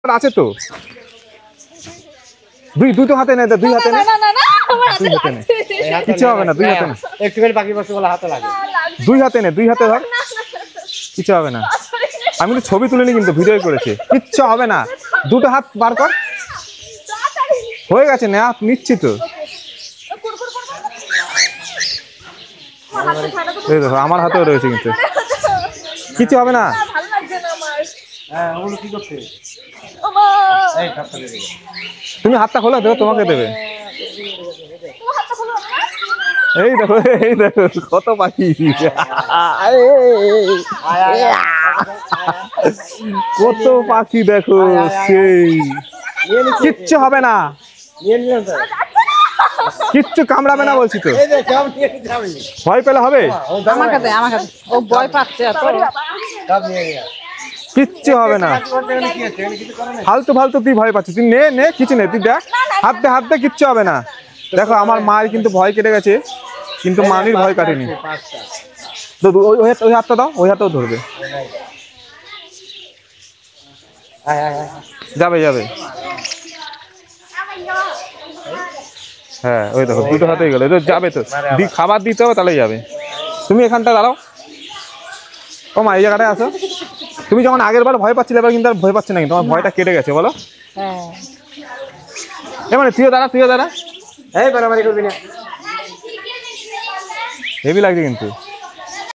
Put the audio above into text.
আছে তো দুই তো হাতে নে, দুই হাতে নে, কিছু হবে না, দুই হাতে নে, একটুখানি বাকি বস্তু বলে হাতে লাগে, দুই হাতে নে, দুই হাতে ধর, কিছু হবে না। আমি তো ছবি তুলে নি, কিন্তু ভিডিও করেছি, কিচ্ছু হবে না। দুটো হাত বার কর, হয়ে গেছে, না নিচ্ছি তো। এই দেখো আমার হাতেও রয়েছে, কিন্তু কিছু হবে না। তুমি হাতটা খোলা, দেবো তোমাকে দেবে। এই দেখো, এই দেখো কত পাখি, কত পাখি দেখো, সেই কিচ্ছু হবে না, কিচ্ছু কামড়াবে না বলছি তো। ভয় পেলে হবে, ও ভয় পাচ্ছে এত। কিচ্ছু হবে না। ফালতু ফালতু তুই ভয় পাচ্ছিস, তুই নে নে, কিছু নেই, তুই দেখ, হাত দে, কিচ্ছু হবে না। দেখো আমার মায়ের কিন্তু ভয় কেটে গেছে, কিন্তু মানির ভয় কাটেনি। তো ওই হাতটা দাও, ওই হাতেও ধরবে, যাবে যাবে। হ্যাঁ ওই দেখো দুটো হাতেই গেল, যাবে তো, খাবার দিতে হবে তাহলে যাবে। তুমি এখানটা দাঁড়াও, ও মা এই জায়গাটায় আসো। তুমি যখন আগের বার ভয় পাচ্ছিলে, এবার কিন্তু আর ভয় পাচ্ছে না, কিন্তু তোমার ভয়টা কেটে গেছে, বলো। মানে তুইও দাঁড়া, এই বাড়াবাড়ি করবি না, হেভি লাগছে কিন্তু।